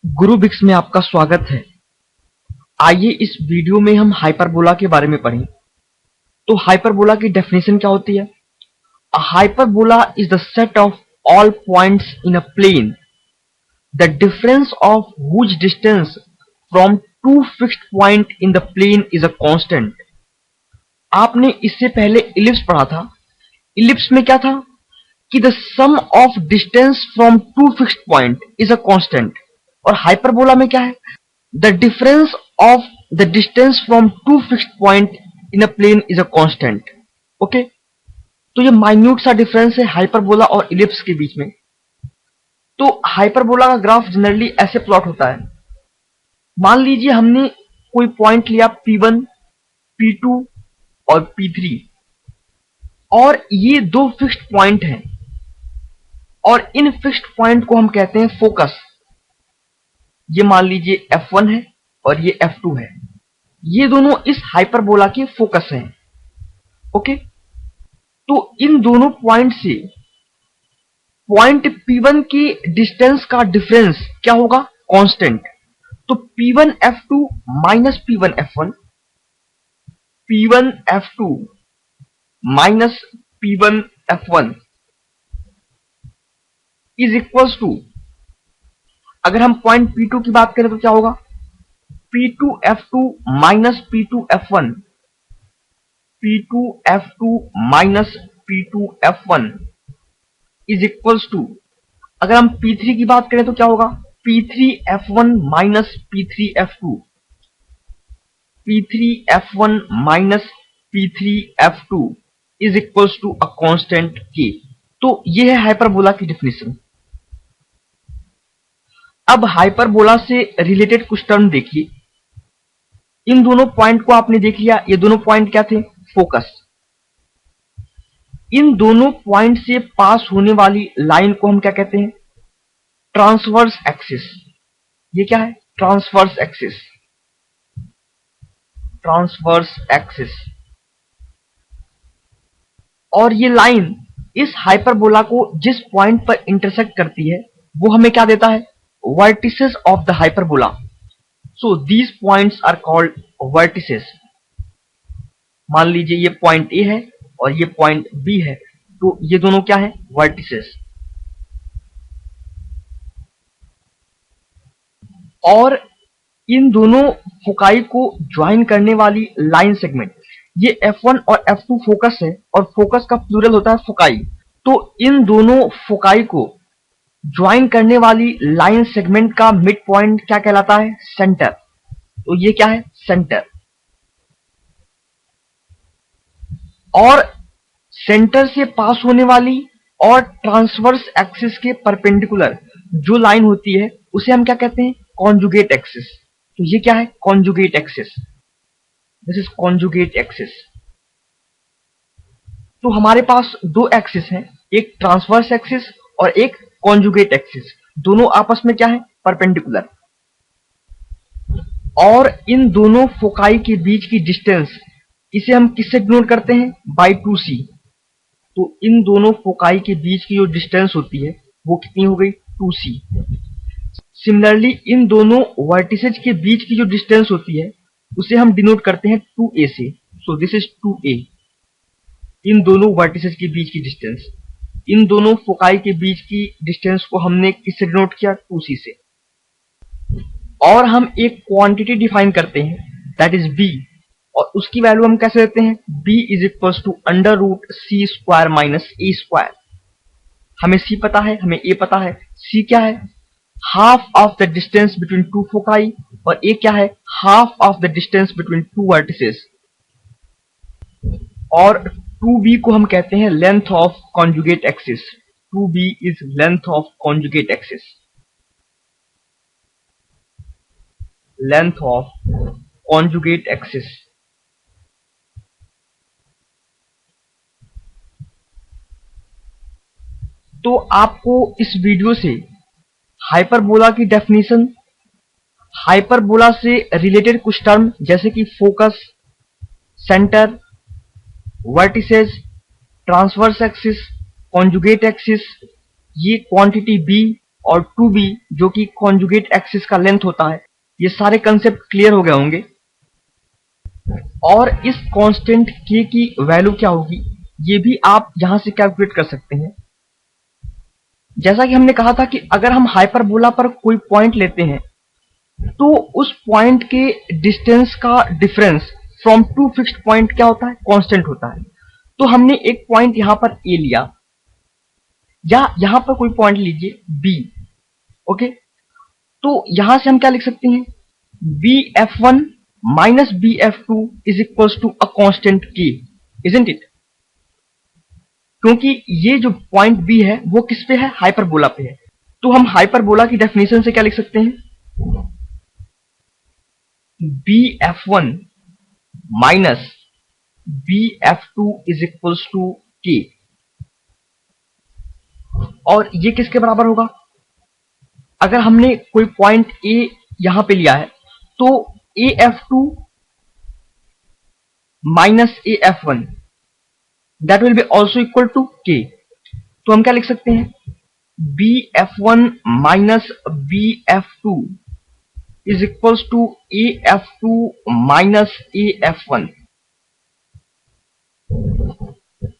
गुरु बिक्स में आपका स्वागत है। आइए इस वीडियो में हम हाइपरबोला के बारे में पढ़ें। तो हाइपरबोला की डेफिनेशन क्या होती है? A hyperbola is the set of all points in a plane the difference of which distance from two fixed point in the plane is a constant. आपने इससे पहले इलिप्स पढ़ा था। इलिप्स में क्या था कि the sum of distance from two fixed point is a constant, और हाइपरबोला में क्या है? The difference of the distance from two fixed point in a plane is a constant. Okay? तो ये माइन्यूट सा डिफरेंस है हाइपरबोला और ellipse के बीच में। तो हाइपरबोला का ग्राफ जनरली ऐसे प्लॉट होता है। मान लीजिए हमने कोई पॉइंट लिया P1, P2 और P3, और ये दो फिक्स्ड पॉइंट हैं, और इन फिक्स्ड पॉइंट को हम कहते हैं फोकस। ये मान लीजिए F1 है और ये F2 है। ये दोनों इस हाइपरबोला के फोकस हैं। ओके? तो इन दोनों पॉइंट से पॉइंट P1 की डिस्टेंस का डिफरेंस क्या होगा? कांस्टेंट। तो P1F2 minus P1F1, P1F2 minus P1F1 is equals to, अगर हम पॉइंट P2 की बात करें तो क्या होगा? P2F2 minus P2F1, P2F2 minus P2F1 is equals to, अगर हम P3 की बात करें तो क्या होगा? P3F1 minus P3F2, P3F1 minus P3F2 is equals to a constant K। तो ये है हाइपरबोला की डेफिनेशन। अब हाइपरबोला से रिलेटेड कुछ टर्म देखिए। इन दोनों पॉइंट को आपने देख लिया। ये दोनों पॉइंट क्या थे? फोकस। इन दोनों पॉइंट से पास होने वाली लाइन को हम क्या कहते हैं? Transverse axis. ये क्या है? Transverse axis. Transverse axis. और ये लाइन इस हाइपरबोला को जिस पॉइंट पर इंटरसेक्ट करती है वो हमें क्या देता है? Vertices of the hyperbola. So these points are called vertices. मान लीजिए ये पॉइंट ए है और ये पॉइंट बी है, तो ये दोनों क्या है? वर्टिसेस। और इन दोनों फोकाई को ज्वाइन करने वाली लाइन सेगमेंट, ये F1 और F2 फोकस है, और फोकस का प्लूरल होता है फोकाई। तो इन दोनों फोकाई को ज्वाइन करने वाली लाइन सेगमेंट का मिड पॉइंट क्या कहलाता है? सेंटर। तो ये क्या है? सेंटर। और सेंटर से पास होने वाली और ट्रांसवर्स एक्सिस के परपेंडिकुलर जो लाइन होती है उसे हम क्या कहते हैं? Conjugate axis. तो ये क्या है? Conjugate axis. This is conjugate axis. तो हमारे पास दो एक्सिस हैं, एक ट्रांसवर्स एक्सिस और एक कॉन्जुगेट एक्सिस। दोनों आपस में क्या है? परपेंडिकुलर। और इन दोनों फोकाई के बीच की डिस्टेंस, इसे हम किससे डिनोट करते हैं? By 2c। तो इन दोनों फोकाई के बीच की जो डिस्टेंस होती है वो कितनी हो गई? 2c। सिमिलरली इन दोनों वर्टिसेज के बीच की जो डिस्टेंस होती है उसे हम डिनोट करते हैं 2a से। So this is 2a। इन दोनों वर्टिसेज के बीच की डिस्टेंस, इन दोनों फोकाई के बीच की डिस्टेंस को हमने किससे डिनोट किया? 2c से। और हम एक क्वांटिटी डिफाइन करते हैं, दैट इज b, और उसकी वैल्यू हम कैसे देते हैं? b is equals to under root c square minus a square. हमें c पता है, हमें a पता है। c क्या है? Half of the distance between two foci, और a क्या है? Half of the distance between two vertices. और 2b को हम कहते हैं length of conjugate axis. 2b is length of conjugate axis. Length of conjugate axis. तो आपको इस वीडियो से हाइपरबोला की डेफिनेशन, हाइपरबोला से रिलेटेड कुछ टर्म जैसे कि focus, centre, vertices, transverse axis, conjugate axis, ये क्वांटिटी b और 2b जो कि कॉन्जुगेट एक्सिस का लेंथ होता है, ये सारे कंसेप्ट क्लियर हो गए होंगे। और इस कांस्टेंट k की वैल्यू क्या होगी ये भी आप यहां से कैलकुलेट कर सकते हैं। जैसा कि हमने कहा था कि अगर हम हाइपरबोला पर कोई पॉइंट लेते हैं तो उस पॉइंट के डिस्टेंस का difference from two fixed point क्या होता है, कांस्टेंट होता है। तो हमने एक पॉइंट यहां पर a लिया, या यहां पर कोई पॉइंट लीजिए b, ओके। तो यहां से हम क्या लिख सकते हैं, bf1 minus bf2 is equals to a constant k, isn't it? क्योंकि ये जो पॉइंट b है वो किस पे है, हाइपरबोला पे है। तो हम हाइपरबोला की डेफिनेशन से क्या लिख सकते हैं, bf1 minus bf2 is equals to k। और ये किसके बराबर होगा, अगर हमने कोई पॉइंट a यहां पे लिया है तो af2 minus af1 that will be also equal to k। तो हम क्या लिख सकते हैं, bf1 minus bf2 is equals to af2 minus af1।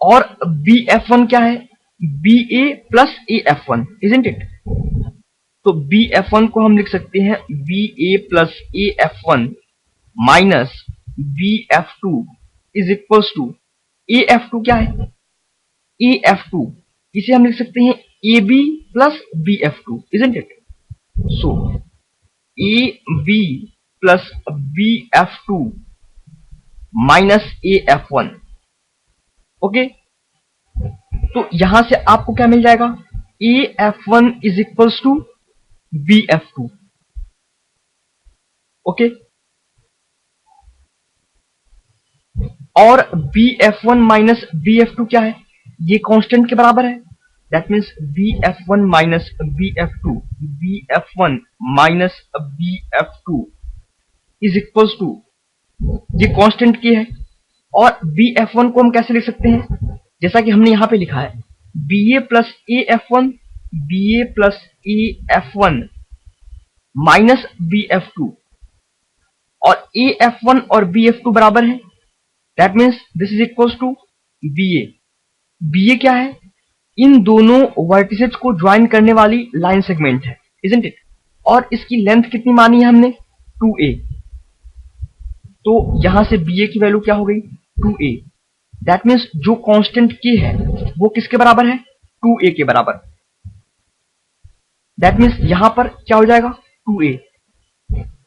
और bf1 क्या है, ba plus af1, isn't it? तो bf1 को हम लिख सकते हैं ba plus af1 minus bf2 is equals to af2 क्या है, af2 इसे हम लिख सकते हैं ab plus bf2, isn't it? So ab plus bf2 minus af1, okay. तो यहां से आपको क्या मिल जाएगा, af1 is equals to bf2, okay. और bf1 माइनस bf2 क्या है, ये कांस्टेंट के बराबर है। That means bf1 minus bf2, bf1 minus bf2 is equals to, ये कांस्टेंट की है। और bf1 को हम कैसे लिख सकते हैं, जैसा कि हमने यहां पे लिखा है ba plus af1, ba plus af1 minus bf2, और af1 और bf2 बराबर है। That means this is equals to ba। ba क्या है, इन दोनों वर्टिसेस को ज्वाइन करने वाली लाइन सेगमेंट है, इजंट इट? और इसकी लेंथ कितनी मानी है हमने, 2a। तो यहां से ba की वैल्यू क्या हो गई, 2a। दैट मीन्स जो कांस्टेंट k है वो किसके बराबर है, 2a के बराबर। दैट मीन्स यहां पर क्या हो जाएगा, 2a।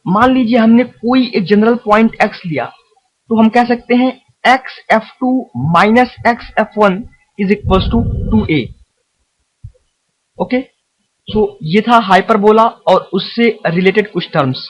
मान लीजिए हमने कोई एक जनरल पॉइंट x लिया, तो हम कह सकते हैं xf2 minus xf1 is equals to 2a, okay. So ये था हाइपरबोला और उससे रिलेटेड कुछ टर्म्स।